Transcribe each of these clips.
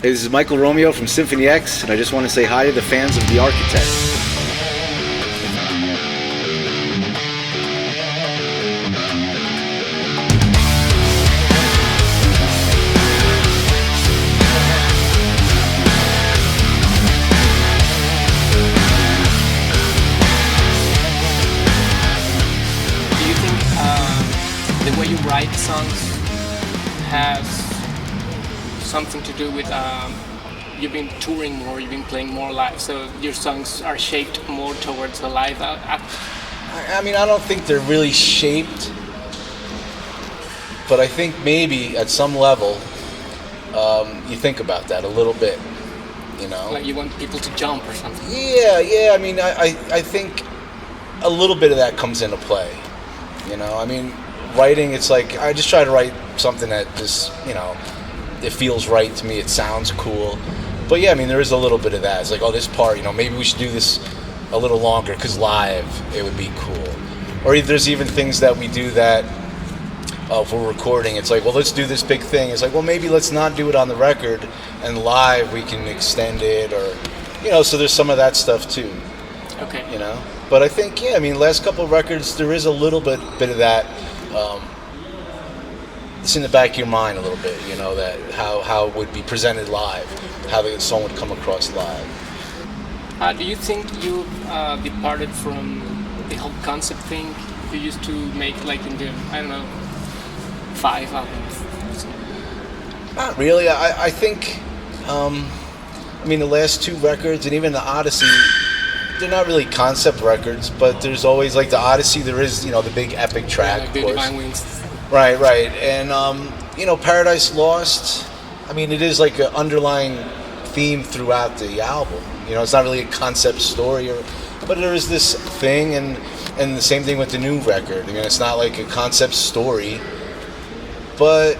This is Michael Romeo from Symphony X, and I just want to say hi to the fans of the Arkitecht. The way you write songs has something to do with you've been touring more, you've been playing more live, so your songs are shaped more towards the live act. I mean, I don't think they're really shaped, but I think maybe at some level you think about that a little bit, you know? Like you want people to jump or something. Yeah, I mean, I think a little bit of that comes into play, you know? I mean, writing, it's like I just try to write something that just, you know, it feels right to me, it sounds cool. But yeah, I mean, there is a little bit of that. It's like, oh, this part, you know, maybe we should do this a little longer because live it would be cool. Or there's even things that we do that if we're recording, it's like, well, let's do this big thing. It's like, well, maybe let's not do it on the record, and live we can extend it, or, you know, so there's some of that stuff too. Okay. You know? But I think, yeah, I mean, last couple of records, there is a little bit of that. It's in the back of your mind a little bit, you know, that how it would be presented live, how the song would come across live. Do you think you departed from the whole concept thing you used to make, like in the, I don't know, 5 albums? Not really. I think, I mean, the last 2 records and even the Odyssey, they're not really concept records, but there's always, like the Odyssey, there is, you know, the big epic track, like of the course. Divine Wings. Right. And, you know, Paradise Lost, I mean, it is like an underlying theme throughout the album. You know, it's not really a concept story, but there is this thing, and the same thing with the new record. I mean, it's not like a concept story, but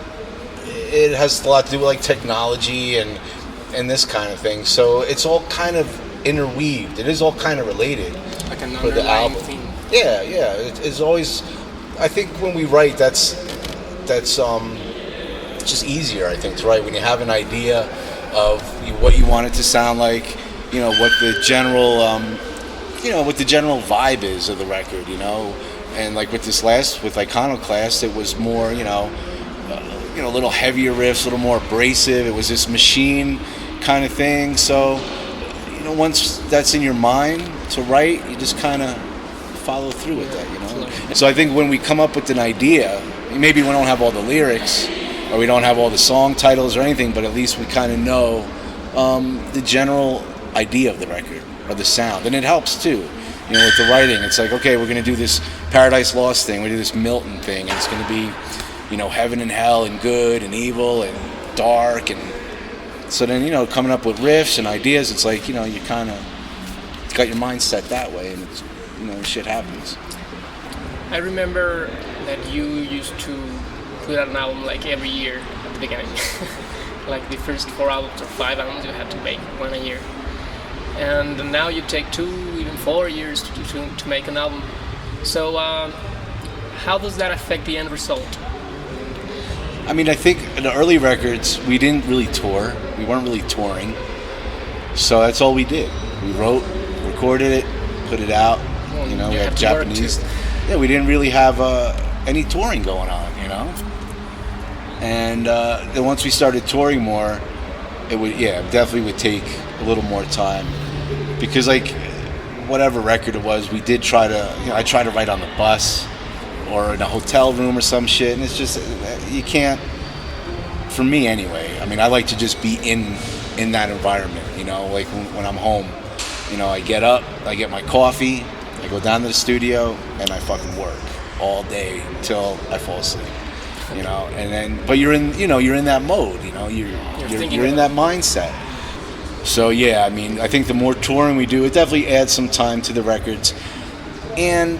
it has a lot to do with like technology and this kind of thing. So it's all kind of interweaved. It is all kind of related Like an for the underlying album. theme. Yeah. It's always. I think when we write, that's just easier. I think to write when you have an idea of what you want it to sound like. You know what the general, what the general vibe is of the record. You know, and like with this last with Iconoclast, it was more a little heavier riffs, a little more abrasive. It was this machine kind of thing. So, you know, once that's in your mind to write, you just kind of follow through with that, you know. So I think when we come up with an idea, maybe we don't have all the lyrics or we don't have all the song titles or anything, but at least we kind of know the general idea of the record or the sound, and it helps too. You know, with the writing, it's like, okay, we're going to do this Paradise Lost thing, we do this Milton thing, and it's going to be, you know, heaven and hell and good and evil and dark, and so then, you know, coming up with riffs and ideas, it's like, you know, you kind of got your mind set that way, and it's, you know, shit happens. I remember that you used to put out an album like every year at the beginning. Like the first 4 albums or 5 albums you had to make one a year. And now you take 2, even 4 years to make an album. So how does that affect the end result? I mean, I think in the early records, we didn't really tour. We weren't really touring. So that's all we did. We wrote, recorded it, put it out. You know, we had Japanese. Yeah, we didn't really have any touring going on, you know. And then once we started touring more, it definitely would take a little more time, because like whatever record it was, we did try to, you know, I tried to write on the bus or in a hotel room or some shit, and it's just, you can't. For me anyway. I mean, I like to just be in that environment, you know, like when I'm home. You know, I get up, I get my coffee, I go down to the studio, and I fucking work all day till I fall asleep. You know, and then, but you're in that mode. You know, you're in that mindset. So yeah, I mean, I think the more touring we do, it definitely adds some time to the records, and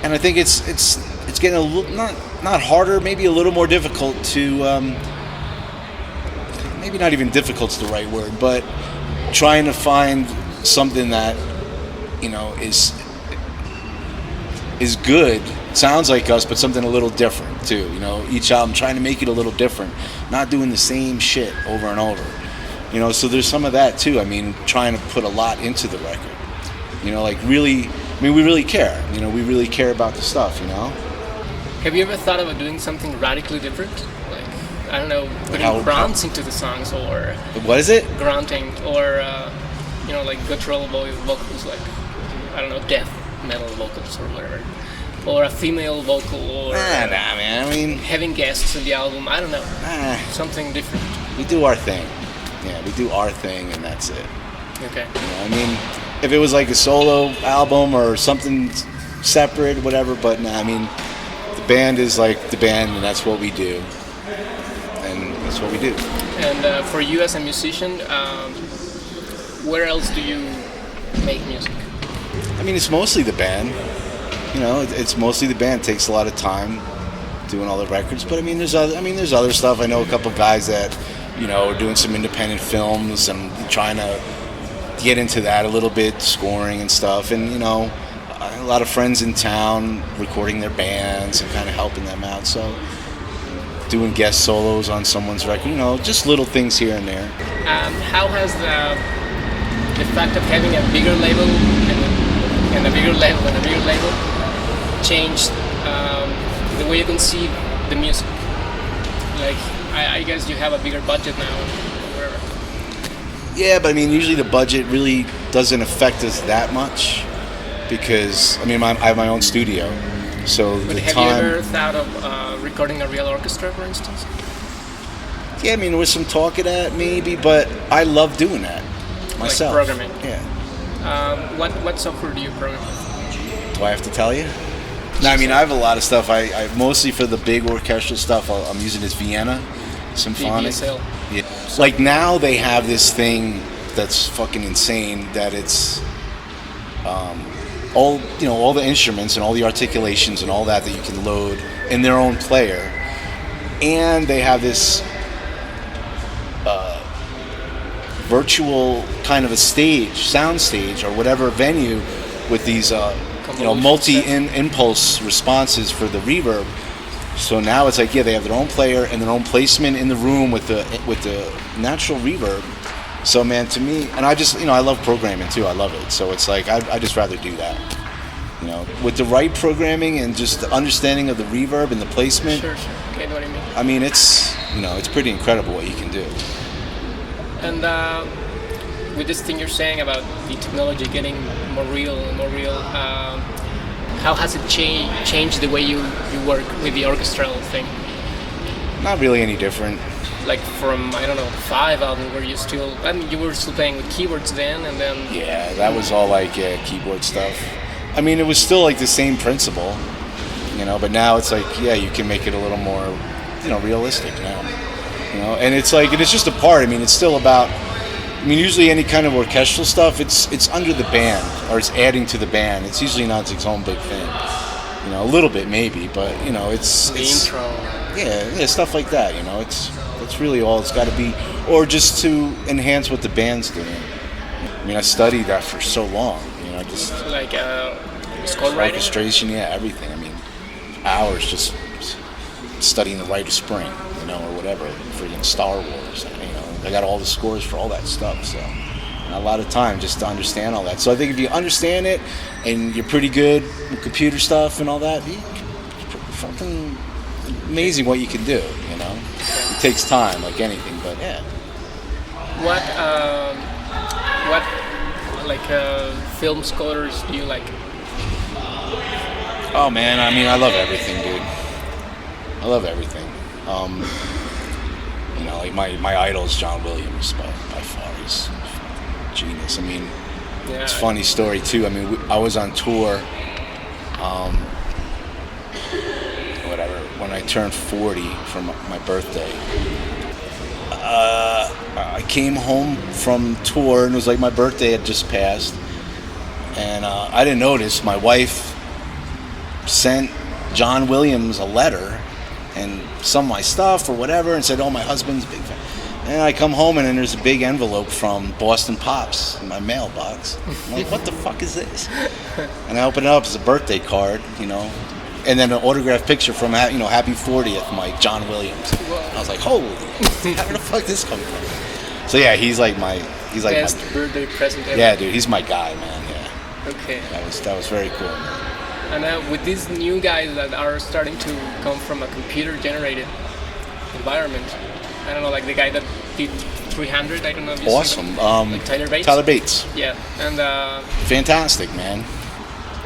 I think it's getting a little not harder, maybe a little more difficult to maybe not even difficult's the right word, but trying to find something that, you know, is good sounds like us, but something a little different too. You know, each album trying to make it a little different, not doing the same shit over and over. You know, so there's some of that too. I mean, trying to put a lot into the record. You know, like really, I mean, we really care. You know, we really care about the stuff, you know? Have you ever thought about doing something radically different? Like, I don't know, putting grunts into the songs, or... What is it? Grunting, or, you know, like guttural vocals, like, I don't know, death metal vocals or whatever. Or a female vocal, or... Nah, man, I mean... having guests in the album, I don't know. Something different. We do our thing. Yeah, we do our thing, and that's it. Okay. You know, I mean, if it was like a solo album or something separate, whatever, but nah, I mean, the band is like the band, and that's what we do. And that's what we do. And for you as a musician, where else do you make music? I mean, it's mostly the band. You know, it's mostly the band. It takes a lot of time doing all the records, but I mean, there's other stuff. I know a couple guys that, you know, are doing some independent films and trying to get into that a little bit, scoring and stuff, and you know, a lot of friends in town recording their bands and kind of helping them out. So, doing guest solos on someone's record, you know, just little things here and there. How has the fact of having a bigger label and a bigger label and a bigger label changed the way you conceive the music? Like, I guess you have a bigger budget now, or whatever. Yeah, but I mean, usually the budget really doesn't affect us that much because, I mean, I have my own studio, so but the have time... you ever thought of recording a real orchestra, for instance? Yeah, I mean, there was some talk of that maybe, but I love doing that myself. Like programming? Yeah. What software do you program with? Do I have to tell you? No, I mean, I have a lot of stuff. I mostly for the big orchestral stuff, I'm using this Vienna Symphonic. VSL. Yeah. Like now they have this thing that's fucking insane that it's all, you know, all the instruments and all the articulations and all that you can load in their own player, and they have this virtual kind of a sound stage or whatever venue with these you know, multi-impulse responses for the reverb. So now it's like, yeah, they have their own player and their own placement in the room with the natural reverb. So man, to me, and I just, you know, I love programming too. I love it. So it's like I just rather do that. You know, with the right programming and just the understanding of the reverb and the placement. Sure. Okay, I know what you mean. I mean, it's, you know, it's pretty incredible what you can do. And with this thing you're saying about the technology getting more real and more real, how has it changed the way you work with the orchestral thing? Not really any different. Like from, I don't know, 5 albums where you still, I mean, you were still playing with keyboards then, and then... Yeah, that was all like keyboard stuff. I mean, it was still like the same principle, you know, but now it's like, yeah, you can make it a little more, you know, realistic now. You know, and it's like, it's just a part. I mean, it's still about, I mean, usually any kind of orchestral stuff, it's under the band, or it's adding to the band. It's usually not its own big thing. You know, a little bit maybe, but, you know, it's intro. Yeah, stuff like that, you know, it's really all it's got to be, or just to enhance what the band's doing. I mean, I studied that for so long, you know, just... Like, score writing? Orchestration, yeah, everything. I mean, hours just studying the Rite of Spring, you know, or whatever, freaking Star Wars, you know. I got all the scores for all that stuff, so a lot of time just to understand all that. So I think if you understand it and you're pretty good with computer stuff and all that, it's fucking amazing what you can do, you know. It takes time, like anything, but yeah. What like film scores do you like? Oh man, I mean, I love everything, dude. I love everything. You know, like my idol is John Williams by far. He's genius. I mean, it's a funny story too. I mean, I was on tour. Whatever. When I turned 40 for my birthday, I came home from tour and it was like my birthday had just passed, and I didn't notice. My wife sent John Williams a letter and some of my stuff or whatever, and said, "Oh, my husband's a big fan." And I come home and then there's a big envelope from Boston Pops in my mailbox. I'm like, what the fuck is this? And I open it up, it's a birthday card, you know. and then an autographed picture from Happy 40th Mike, John Williams. I was like, holy, how did the fuck this come from? So yeah, he's like best birthday present ever. Yeah, dude, he's my guy, man. Yeah. Okay. That was very cool, man. And with these new guys that are starting to come from a computer-generated environment, I don't know, like the guy that did 300, I don't know if you see them. Like Tyler Bates? Tyler Bates. Yeah, and... fantastic, man.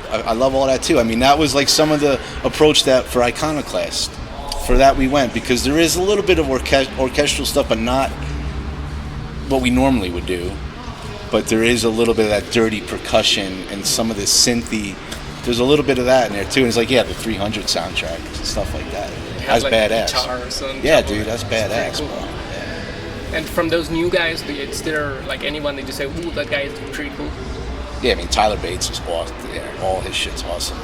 I love all that too. I mean, that was like some of the approach that for Iconoclast, for that we went, because there is a little bit of orchestral stuff, but not what we normally would do. But there is a little bit of that dirty percussion and some of the synthy. There's a little bit of that in there too. And it's like, yeah, the 300 soundtrack and stuff like that. That's like badass. Yeah, dude, that's badass, cool. Bro. Yeah. And from those new guys, is there like anyone that you say, ooh, that guy is pretty cool? Yeah, I mean, Tyler Bates is awesome. Yeah, all his shit's awesome.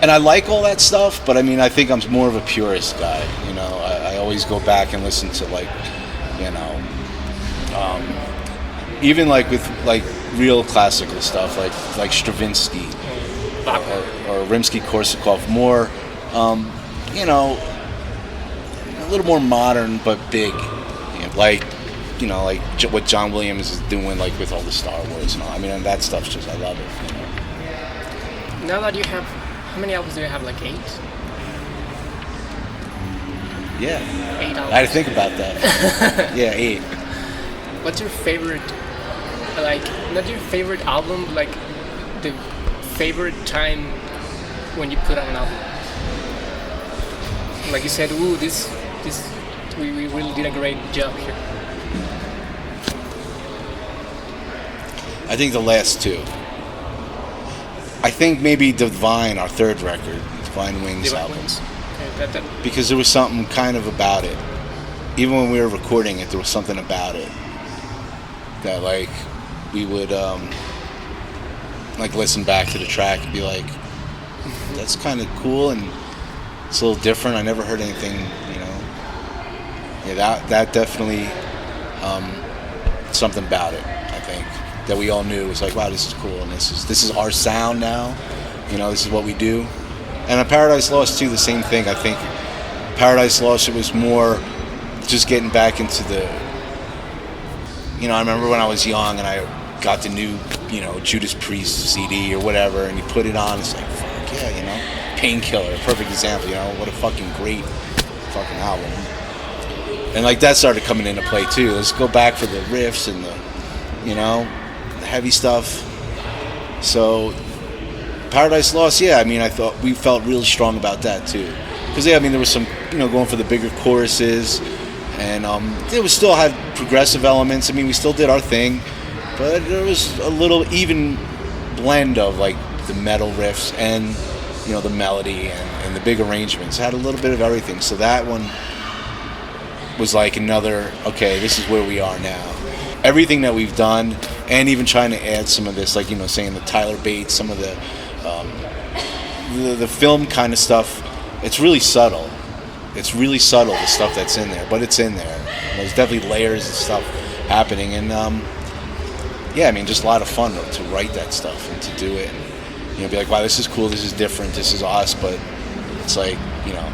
And I like all that stuff, but I mean, I think I'm more of a purist guy. You know, I always go back and listen to like, you know, even like with like real classical stuff, like Stravinsky or Rimsky-Korsakov, more, you know, a little more modern but big, like what John Williams is doing, like with all the Star Wars and all. I mean, and that stuff's just, I love it. You know? Now that you have, how many albums do you have? Like 8? Yeah. 8 albums. I had to think about that. Yeah, 8. What's your favorite, like, not your favorite album, like the favorite time when you put out an album? Like you said, ooh, we really did a great job here. I think the last 2. I think maybe Divine, our 3rd record, Divine Wings album. Okay, because there was something kind of about it. Even when we were recording it, there was something about it that, like, we would like listen back to the track and be like, that's kind of cool and it's a little different. I never heard anything, you know. Yeah, that definitely something about it, I think, that we all knew was like, wow, this is cool, and this is our sound now. You know, this is what we do. And on Paradise Lost too, the same thing. I think Paradise Lost, it was more just getting back into the, you know, I remember when I was young and I got the new, you know, Judas Priest CD or whatever, and you put it on, it's like, fuck yeah, you know. Painkiller, perfect example, you know, what a fucking great fucking album. And like that started coming into play too. Let's go back for the riffs and the, you know, the heavy stuff. So Paradise Lost, yeah, I mean, I thought we felt really strong about that too. Because yeah, I mean, there was some, you know, going for the bigger choruses, and it was still had progressive elements. I mean, we still did our thing, but there was a little even blend of like the metal riffs and, you know, the melody and the big arrangements. It had a little bit of everything. So that one was like another, okay, this is where we are now. Everything that we've done, and even trying to add some of this, like, you know, saying the Tyler Bates, some of the film kind of stuff, it's really subtle. It's really subtle, the stuff that's in there, but it's in there. And there's definitely layers of stuff happening, and yeah, I mean, just a lot of fun to write that stuff and to do it. And, you know, be like, wow, this is cool, this is different, this is us, but it's like, you know,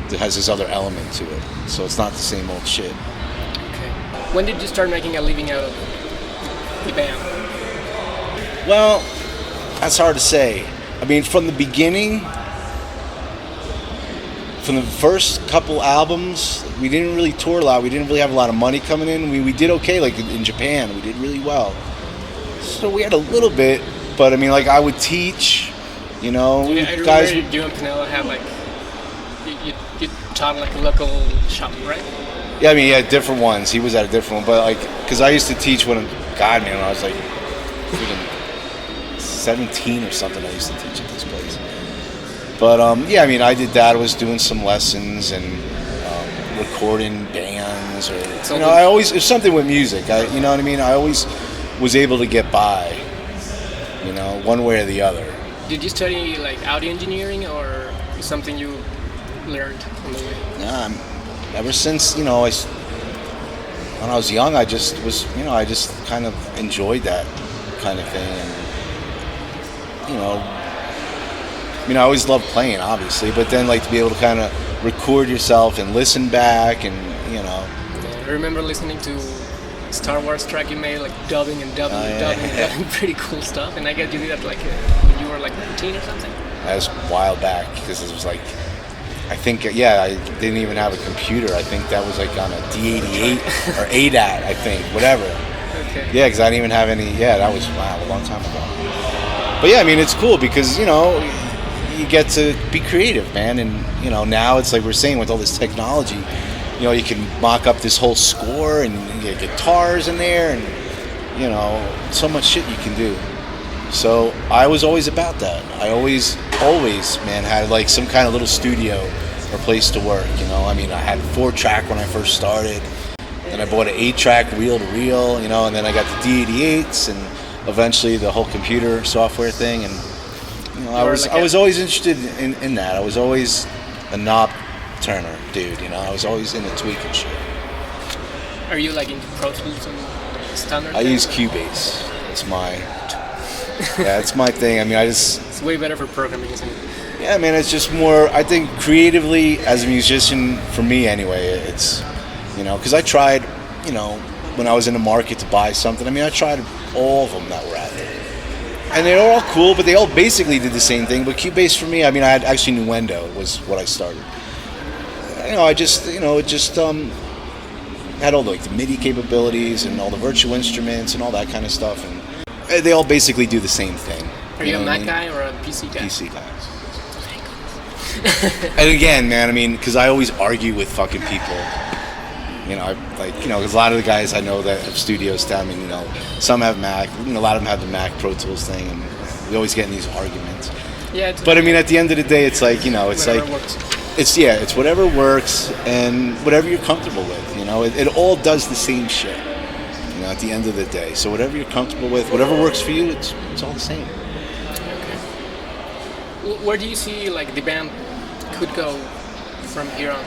it has this other element to it. So it's not the same old shit. Okay. When did you start making a living out of the band? Well, that's hard to say. I mean, from the beginning, from the first couple albums, we didn't really tour a lot. We didn't really have a lot of money coming in. We did okay, like in Japan, we did really well. So we had a little bit, but I mean, like I would teach, you know, yeah, I guys. Remember you and Pinella had like, you taught like a local shop, right? Yeah, I mean, yeah, different ones. He was at a different one, but like, because I used to teach when I was like, freaking 17 or something. I used to teach at this place. But yeah, I mean, I did that. I was doing some lessons and recording bands, or you know, I always, it's something with music. You know what I mean? I always was able to get by, you know, one way or the other. Did you study like audio engineering, or something you learned on the way? Nah, ever since, you know, when I was young, I just was, you know, I just kind of enjoyed that kind of thing, and you know, I mean, I always loved playing, obviously, but then like to be able to kind of record yourself and listen back, and you know. Yeah, I remember listening to Star Wars track you made, like dubbing and dubbing and dubbing and dubbing, pretty cool stuff. And I guess you did that like when you were like 19 or something. That was a while back because it was like, I think, yeah, I didn't even have a computer. I think that was like on a D88 or ADAT, I think, whatever. Okay. Yeah, because I didn't even have any. Yeah, that was a long time ago. But yeah, I mean, it's cool because you know you get to be creative, man, and you know now it's like we're saying with all this technology, you know, you can mock up this whole score and you get guitars in there, and you know, so much shit you can do. So I was always about that. I always, man, had like some kind of little studio or place to work. You know, I mean, I had 4-track when I first started. Then I bought an 8-track reel-to-reel, you know, and then I got the D88s, and eventually the whole computer software thing. And you know, I was always interested in that. I was always a knob turner dude. You know, I was always into tweaking shit. Are you like into Pro Tools and standard? I use Cubase. It's my it's my thing. I mean, it's way better for programming, isn't it? Yeah, man, it's just more, I think creatively as a musician, for me anyway, it's, you know, because I tried, you know, when I was in the market to buy something, I mean, I tried all of them that were out there. And they were all cool, but they all basically did the same thing. But Cubase for me, I mean, I had actually Nuendo was what I started. You know, I just, you know, it just had all the, like, the MIDI capabilities and all the virtual instruments and all that kind of stuff. And they all basically do the same thing. Are you a Mac guy or a PC guy? PC guy. And again, man, I mean, because I always argue with fucking people. You know, because a lot of the guys I know that have studios tell me, you know, some have Mac, you know, a lot of them have the Mac Pro Tools thing, and we always get in these arguments. Yeah. But I mean, at the end of the day, it's like, you know, it's whatever like, works. it's whatever works and whatever you're comfortable with. You know, it all does the same shit. You know, at the end of the day, so whatever you're comfortable with, whatever works for you, it's all the same. Okay. Where do you see like the band could go from here on?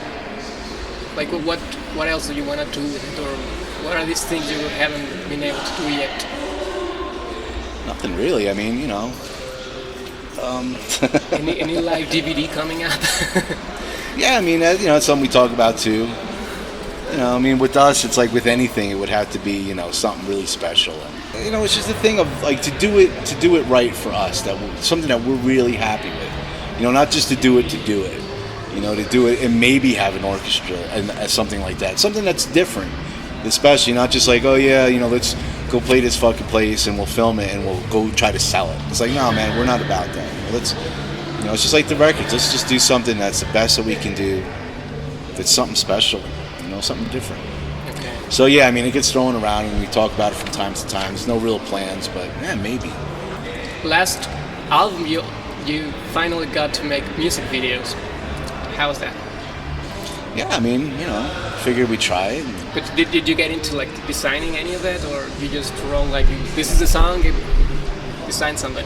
Like what else do you want to do with it, or what are these things you haven't been able to do yet? Nothing really. I mean, you know. Any live DVD coming up? Yeah, I mean, you know, it's something we talk about too. You know, I mean, with us, it's like with anything, it would have to be, you know, something really special. And, you know, it's just the thing of like to do it right for us, something that we're really happy with. You know, not just to do it. You know, to do it and maybe have an orchestra and something like that. Something that's different, especially not just like, oh yeah, you know, let's go play this fucking place and we'll film it and we'll go try to sell it. It's like, no, man, we're not about that. You know, it's just like the records. Let's just do something that's the best that we can do. That's something special, you know, something different. Okay. So yeah, I mean, it gets thrown around and we talk about it from time to time. There's no real plans, but yeah, maybe. Last album, you finally got to make music videos. How was that? Yeah, I mean, you know, figured we'd try it. But did you get into like designing any of it, or you just wrote like, this is the song, you design something?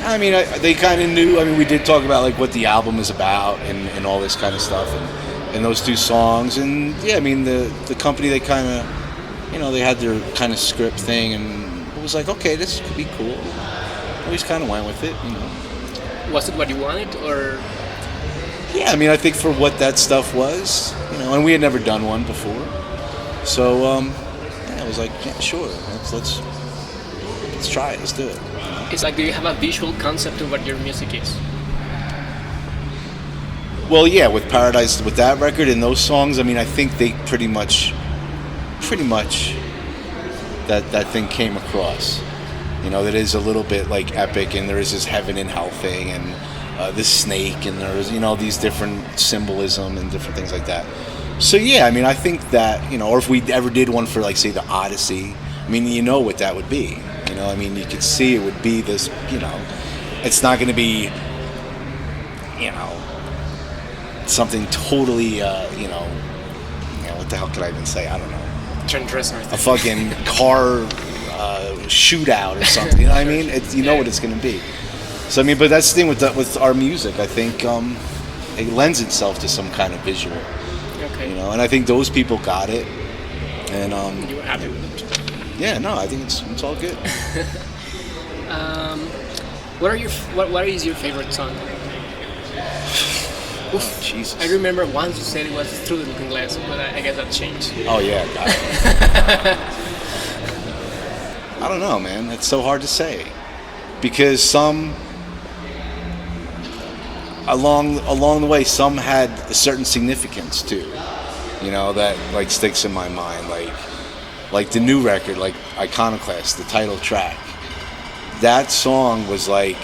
I mean, they kind of knew. I mean, we did talk about like what the album is about and all this kind of stuff, and those 2 songs. And yeah, I mean, the company, they kind of, you know, they had their kind of script thing, and it was like, okay, this could be cool. We just kind of went with it, you know. Was it what you wanted, or? Yeah, I mean, I think for what that stuff was, you know, and we had never done one before, so yeah, I was like, yeah, sure, let's try it, let's do it. It's like, do you have a visual concept of what your music is? Well, yeah, with Paradise, with that record and those songs, I mean, I think they pretty much that thing came across. You know, that is a little bit like epic, and there is this heaven and hell thing, and this snake, and there's, you know, these different symbolism and different things like that. So yeah, I mean, I think that, you know, or if we ever did one for like, say, the Odyssey, I mean, you know what that would be. You know, I mean, you could see it would be this, you know, it's not going to be, you know, something totally, you know, what the hell could I even say? I don't know. A fucking car shootout or something. You know what I mean? You know what it's going to be. So I mean, but that's the thing with our music. I think it lends itself to some kind of visual. Okay. You know, and I think those people got it. And you were happy with it. Yeah, no, I think it's all good. What is your favorite song? Oh, Jesus. I remember once you said it was through the looking glass, but I guess that changed. Oh, yeah, got it. I don't know, man. It's so hard to say. Because some, along the way, some had a certain significance, too. You know, that, like, sticks in my mind. Like the new record, like Iconoclast, the title track. That song was like...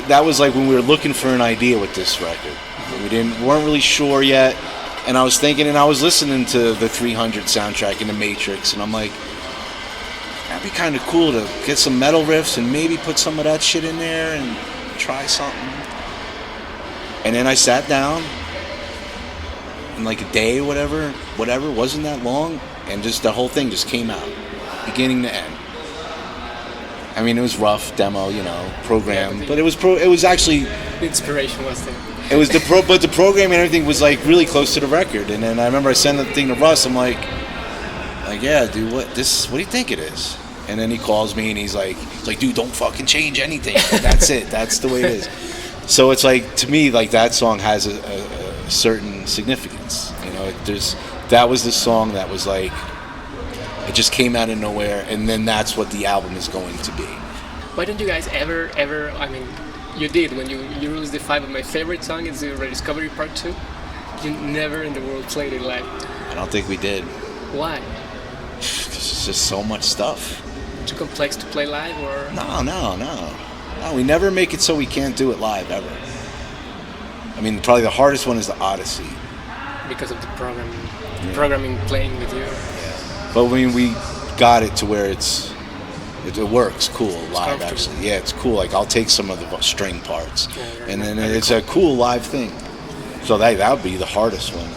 That was like when we were looking for an idea with this record. Weren't really sure yet, and I was thinking, and I was listening to the 300 soundtrack and the Matrix, and I'm like, that'd be kind of cool to get some metal riffs and maybe put some of that shit in there and try something. And then I sat down, in like a day, whatever, wasn't that long, and just the whole thing just came out, beginning to end. I mean, it was rough demo, you know, program, but it was actually... The inspiration was there. It was but the program and everything was like really close to the record. And then I remember I sent the thing to Russ. I'm like, yeah, dude, what do you think it is? And then he calls me and he's like, dude, don't fucking change anything. That's it. That's the way it is. So it's like, to me, like that song has a certain significance. You know, that was the song that was like, it just came out of nowhere, and then that's what the album is going to be. Why don't you guys ever, I mean, you did when you released the 5 of my favorite song, it's the Rediscovery Part 2. You never in the world played it live. I don't think we did. Why? Because it's just so much stuff. Too complex to play live, or? No, we never make it so we can't do it live, ever. I mean, probably the hardest one is the Odyssey. Because of the programming playing with you. But when we got it to where it works cool live, actually. Yeah, it's cool. Like, I'll take some of the string parts. And then it's a cool live thing. So that would be the hardest one.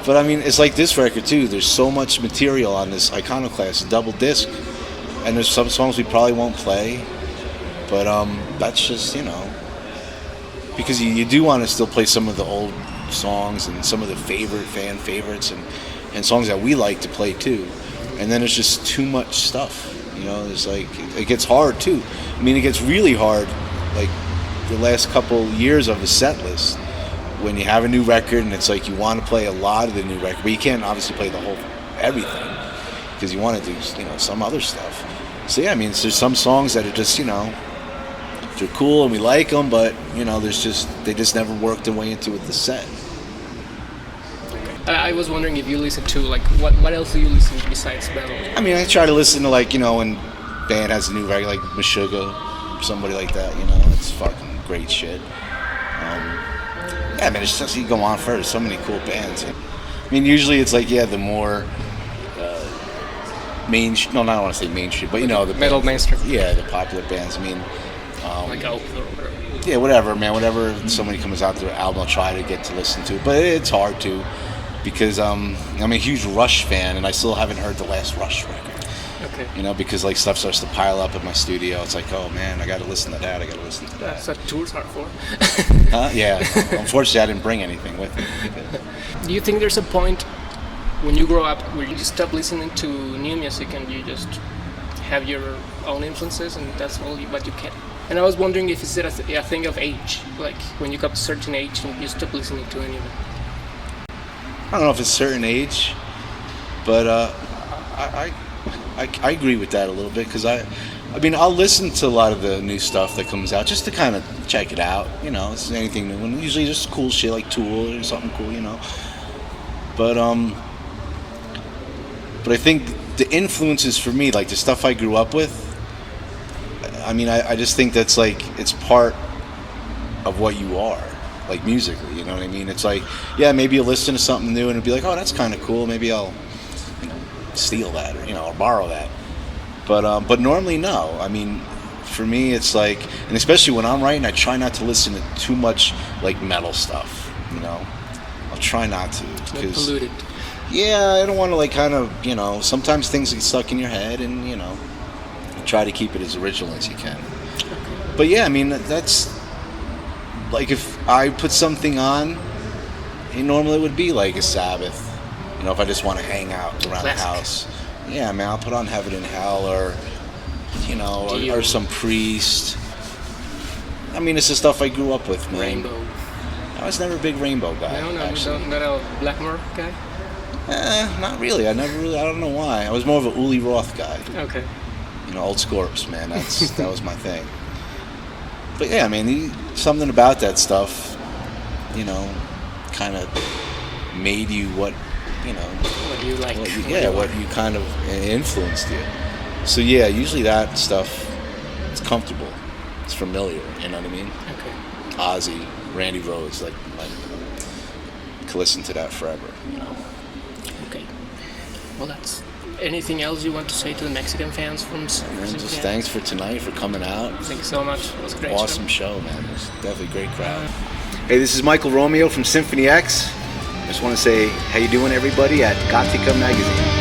But, I mean, it's like this record, too. There's so much material on this Iconoclast double disc. And there's some songs we probably won't play. But that's just, you know. Because you do want to still play some of the old songs and some of the fan favorites and songs that we like to play, too. And then it's just too much stuff, you know. It's like it gets hard too. I mean, it gets really hard, like the last couple years of the set list, when you have a new record and it's like you want to play a lot of the new record, but you can't obviously play the whole everything because you want to do, you know, some other stuff. So yeah, I mean, there's some songs that are just, you know, they're cool and we like them, but you know, they just never worked their way into the set. I was wondering if you listen to, like, what else do you listen to besides metal? I mean, I try to listen to, like, you know, when band has a new record, like Meshuggah, somebody like that, you know, it's fucking great shit. Yeah, I mean, it's just, you go on first, so many cool bands. I mean, usually it's like, yeah, the more I don't want to say mainstream, but, you know, the metal mainstream. Yeah, the popular bands. I mean, like Oath or whatever. Yeah, whatever, man. Whatever somebody comes out to their album, I'll try to get to listen to. But it's hard to. Because I'm a huge Rush fan, and I still haven't heard the last Rush record. Okay. You know, because like stuff starts to pile up in my studio. It's like, oh man, I got to listen to that. That's what tours are for. Yeah. Unfortunately, I didn't bring anything with me. Do you think there's a point when you grow up where you just stop listening to new music and you just have your own influences, and that's all what you can? And I was wondering if it's a thing of age, like when you got to a certain age and you stop listening to any of it. I don't know if it's a certain age, but I agree with that a little bit, because I mean, I'll listen to a lot of the new stuff that comes out just to kind of check it out, you know. It's anything new, and usually just cool shit like Tool or something cool, you know. But I think the influences for me, like the stuff I grew up with, I mean, I just think that's like, it's part of what you are. Like musically, you know what I mean? It's like, yeah, maybe you'll listen to something new and it'll be like, oh, that's kind of cool. Maybe I'll, you know, steal that, or, you know, or borrow that. But normally, no. I mean, for me, it's like, and especially when I'm writing, I try not to listen to too much like metal stuff. You know, I'll try not to. Not polluted. Yeah, I don't want to like kind of, you know. Sometimes things get stuck in your head, and you know, try to keep it as original as you can. But yeah, I mean, that's. Like if I put something on, normally it would be like a Sabbath. You know, if I just want to hang out around the house. Yeah, man, I'll put on Heaven and Hell, or, you know, or some Priest. I mean, it's the stuff I grew up with, man. Rainbow. I was never a big Rainbow guy. No, actually. not a Blackmore guy? Not really. I don't know why. I was more of a Uli Roth guy. Okay. You know, old Scorps, man. That was my thing. But yeah, I mean, something about that stuff, you know, kind of made you what, you know, What you like. what you kind of influenced you. So yeah, usually that stuff, it's comfortable, it's familiar. You know what I mean? Okay. Ozzy, Randy Rhoads, like could listen to that forever. You know. Okay. Well, that's. Anything else you want to say to the Mexican fans from Man, just thanks for tonight, for coming out. Thank you so much. It was a great Awesome show, man. It was definitely a great crowd. Hey, this is Michael Romeo from Symphony X. I just want to say, how you doing, everybody, at Gótica magazine.